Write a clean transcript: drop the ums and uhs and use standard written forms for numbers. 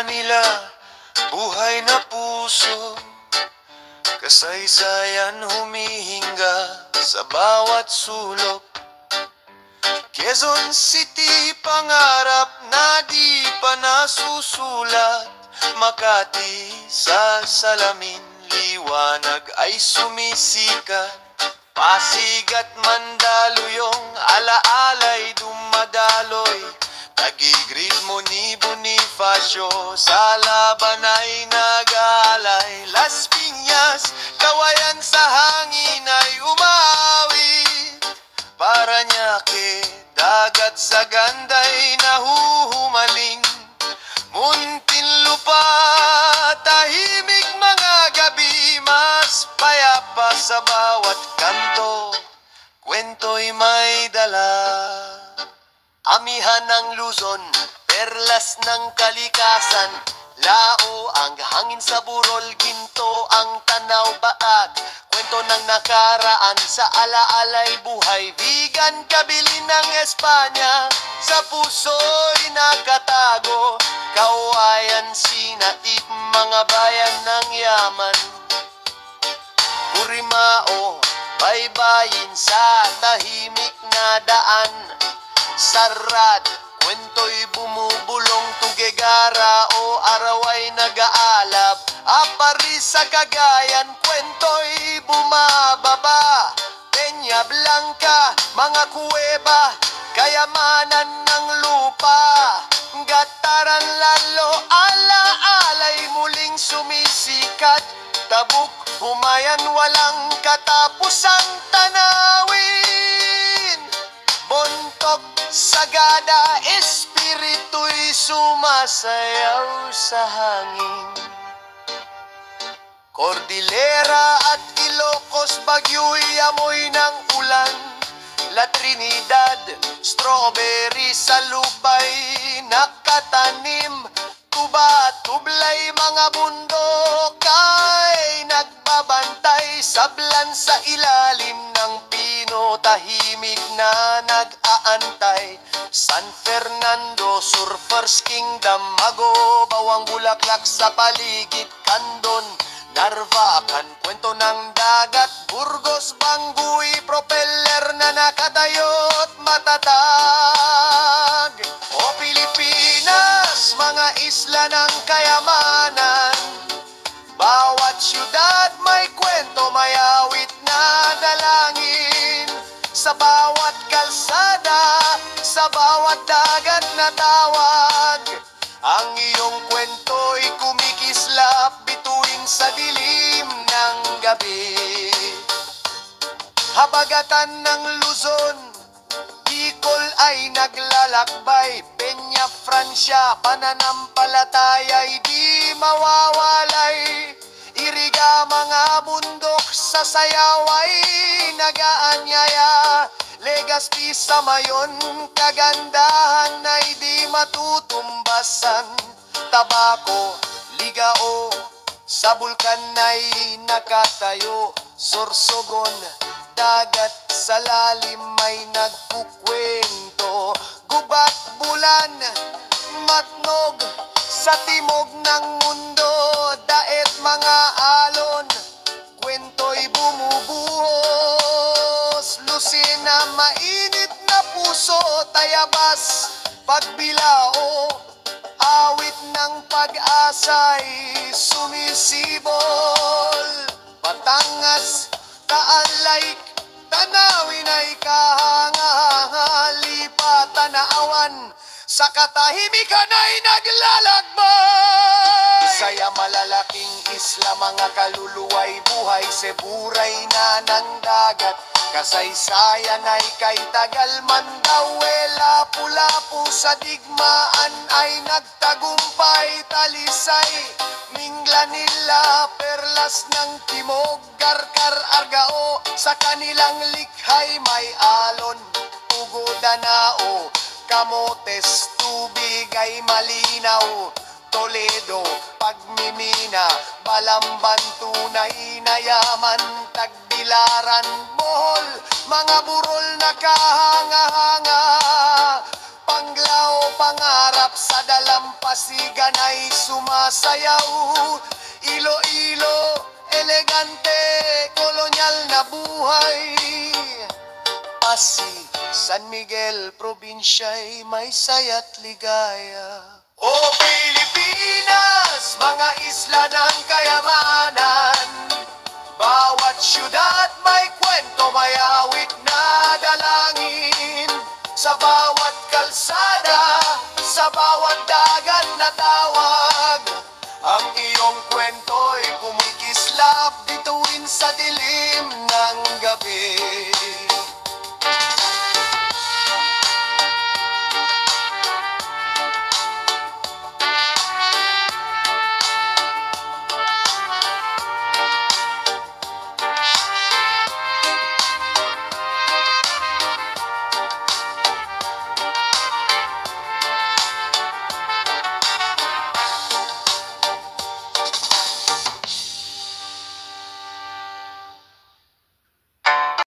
Manila, buhay na puso, kasaysayan humihinga sa bawat sulok. Quezon City, pangarap na di pa nasusulat. Makati, sa salamin, liwanag ay sumisikat. Pasig at Mandaluyong, alaalay dumadaloy. Tagigrid mo ni Bonifacio, sa laban ay nag-aalay. Las Piñas, kawayan sa hangin ay umawit. Paranaque, dagat sa ganday nahuhumaling. Muntinlupa, tahimik mga gabi, mas payapa sa bawat kanto, kwento'y may dala. Amihan ng Luzon, perlas ng kalikasan, lao ang hangin sa burol, ginto ang tanaw baag, kwento ng nakaraan sa alaalay buhay, vegan kabili ng Espanya, sa puso'y nakatago, kawayan sinaip mga bayan ng yaman. Purimao, baybayin sa tahimik na daan, sarad, kwento'y bumubulong, Tugegara o araway nag-aalab, Apari sa Cagayan, kwento'y bumababa, Peña Blanca, mga kuweba, kayamanan ng lupa, Gataran lalo, alaalay muling sumisikat, Tabuk, Humayan, walang katapusang tanawin, Bontok, Sagada, espiritu'y sumasayaw sa hangin. Cordillera at Ilocos, Baguio'y amoy ng ulan. La Trinidad, strawberry sa lupa'y nakatanim. Tuba, tublay, mga bundok ay nagbabantay. Sablan sa ilalim ng pino, tahimik na nag-aantay. San Fernando, Surfers Kingdom, Mago, Bawang Bulaklak sa paligid, Candon, Narvacan, kwento ng dagat, Burgos, Banguy, propeller na nakatayo't matatag. O Pilipinas, mga isla ng kayamanan, bawat syudad may kwento, may awit na dalangin. Sa bawat kalsada, sa bawat dagat na tawag, ang iyong kwento'y kumikislap bituin sa dilim ng gabi. Habagatan ng Luzon, Bicol ay naglalakbay, Peña, Francia, pananampalataya'y di mawawalay. Iriga, mga bundok sa sayaw ay nagaanyaya. Legazpi sa Mayon, kagandahan ay di matutumbasan. Tabako, Ligao, sa bulkan ay nakatayo. Sorsogon, dagat sa lalim ay nagkukwento. Gubat, bulan, matnog, sa timog ng mundo, daet mga alon, kwento'y bumubuhos. Lucena, mainit na puso, Tayabas, Pagbilao, awit ng pag-asa'y sumisibol. Batangas, Taalaik, tanawin ay kahanga-lipa, Tanaawan, sa katahimikan ay naglalakbay. Saya, malalaking isla, mga kaluluway buhay, Seburay na ng dagat, kasaysayan ay kay Tagal, Mandaue, Lapu-Lapu sa digmaan ay nagtagumpay. Talisay, Minglanilla, perlas ng timog, Karkar, Argao, sa kanilang likhay may alon. Tugo, Danao, Camotes, tubig ay malinaw. Toledo, Pagmimina, Balamban, tunay na yaman. Tagbilaran, Bohol, mga burol na kahanga-hanga. Panglao, Pangarap, Mahirap sa dalampasigan ay sumasayaw. Iloilo, elegante, kolonyal na buhay. Pasig, San Miguel, probinsya'y may saya't ligaya. O Pilipinas, mga isla ng kayamanan. Bawat syudad may kwento, may awit na dalangin. Sa bawat kalsada, sa bawat dagat na tawag, ang iyong kwento'y kumikislap bituin sa dilim.